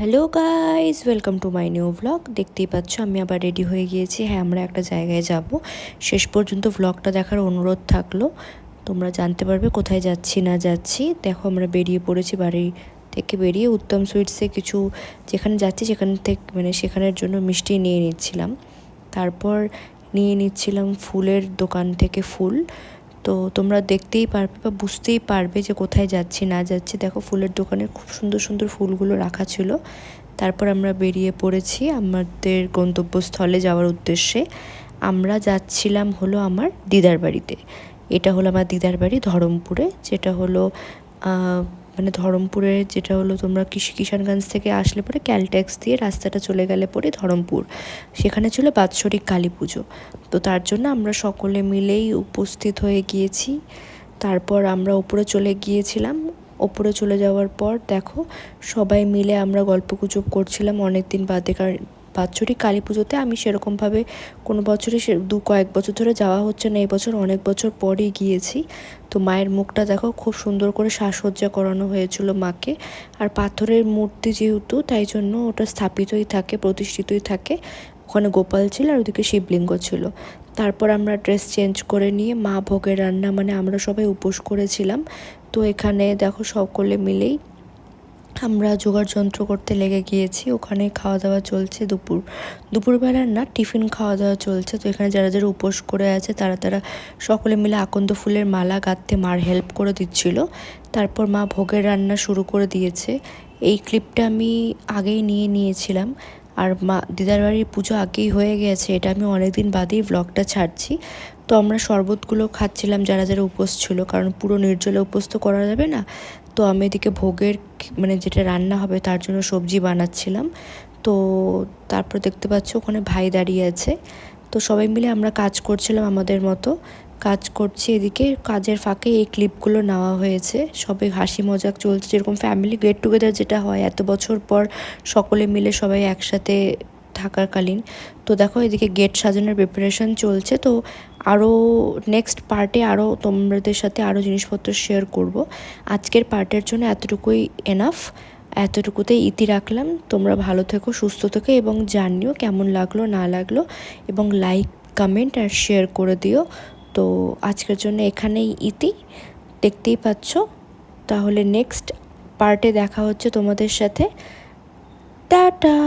Hello guys, welcome to my new blog. দেখতেই পাচ্ছ আমি আবার রেডি হয়ে গিয়েছি। হ্যাঁ, আমরা একটা জায়গায় যাব। শেষ পর্যন্ত ব্লগটা দেখার অনুরোধ থাকলো। তোমরা জানতে পারবে কোথায় যাচ্ছি না যাচ্ছি। দেখো, আমরা বেরিয়ে পড়েছি। বাড়ি থেকে বেরিয়ে উত্তম সুইটসে কিছু যেখানে যাচ্ছি সেখান থেকে সেখানের জন্য মিষ্টি নিয়ে নিচ্ছিলাম। তারপর নিয়ে নিচ্ছিলাম ফুলের দোকান থেকে ফুল। তো তোমরা দেখতেই পারবে বা বুঝতেই পারবে যে কোথায় যাচ্ছি না যাচ্ছি। দেখো, ফুলের দোকানে খুব সুন্দর সুন্দর ফুলগুলো রাখা ছিল। তারপর আমরা বেরিয়ে পড়েছি আমাদের গন্তব্যস্থলে যাওয়ার উদ্দেশ্যে। আমরা যাচ্ছিলাম হলো আমার দিদার বাড়িতে। এটা হলো আমার দিদার বাড়ি ধরমপুরে, যেটা হলো ধরমপুরের যেটা হলো তোমরা কিষানগঞ্জ থেকে আসলে পরে ক্যালট্যাক্স দিয়ে রাস্তাটা চলে গেলে পরে ধরমপুর, সেখানে ছিল বাৎসরিক কালী পুজো। তো তার জন্য আমরা সকলে মিলেই উপস্থিত হয়ে গিয়েছি। তারপর আমরা উপরে চলে গিয়েছিলাম। ওপরে চলে যাওয়ার পর দেখো, সবাই মিলে আমরা গল্পগুজব করছিলাম অনেক দিন বাদে। কারণ বাৎসরিক কালী পুজোতে আমি সেরকমভাবে কোনো বছরই কয়েক বছর ধরে যাওয়া হচ্ছে না। এবছর অনেক বছর পরেই গিয়েছি। তো মায়ের মুখটা দেখো, খুব সুন্দর করে সাজসজ্জা করানো হয়েছিল মাকে। আর পাথরের মূর্তি যেহেতু, তাই জন্য ওটা স্থাপিতই থাকে, প্রতিষ্ঠিতই থাকে। ওখানে গোপাল ছিল আর ওদিকে শিবলিঙ্গ ছিল। তারপর আমরা ড্রেস চেঞ্জ করে নিয়ে মা ভোগের রান্না আমরা সবাই উপোস করেছিলাম। তো এখানে দেখো সকলে মিলেই আমরা জোগাড় যন্ত্র করতে লেগে গিয়েছি। ওখানে খাওয়া দাওয়া চলছে, দুপুরবেলার না, টিফিন খাওয়া দাওয়া চলছে। তো এখানে যারা যারা উপোস করে আছে তারা সকলে মিলে আকন্দ ফুলের মালা গাঁথতে মার হেল্প করে দিচ্ছিল। তারপর মা ভোগের রান্না শুরু করে দিয়েছে। এই ক্লিপটা আমি আগেই নিয়েছিলাম। আর মা দিদার বাড়ির পুজো আগেই হয়ে গেছে, এটা আমি অনেকদিন বাদেই ব্লগটা ছাড়ছি। তো আমরা শরবতগুলো খাচ্ছিলাম যারা যারা উপোস ছিল, কারণ পুরো নির্জলে উপোস তো করা যাবে না। তো আমি এদিকে ভোগের যেটা রান্না হবে তার জন্য সবজি বানাচ্ছিলাম। তো তারপর দেখতে পাচ্ছ ওখানে ভাই দাঁড়িয়ে আছে। তো সবাই মিলে আমরা কাজ করছিলাম, আমাদের মতো কাজ করছি। এদিকে কাজের ফাঁকে এই ক্লিপগুলো নেওয়া হয়েছে। সবাই হাসি মজাক চলছে, যেরকম ফ্যামিলি গেট টুগেদার যেটা হয় এত বছর পর সকলে মিলে সবাই একসাথে থাকাকালীন। তো দেখো, এদিকে গেট সাজানোর প্রিপারেশন চলছে। তো আরও নেক্সট পার্টে আরও তোমাদের সাথে আরও জিনিসপত্র শেয়ার করব। আজকের পার্টের জন্য এতটুকুই এনাফ। এতটুকুতেই ইতি রাখলাম। তোমরা ভালো থেকো, সুস্থ থেকো এবং জানিও কেমন লাগলো না লাগলো, এবং লাইক কমেন্ট আর শেয়ার করে দিও। তো আজকের জন্য এখানেই ইতি। দেখতেই পাচ্ছ। তাহলে নেক্সট পার্টে দেখা হচ্ছে তোমাদের সাথে। টাটা।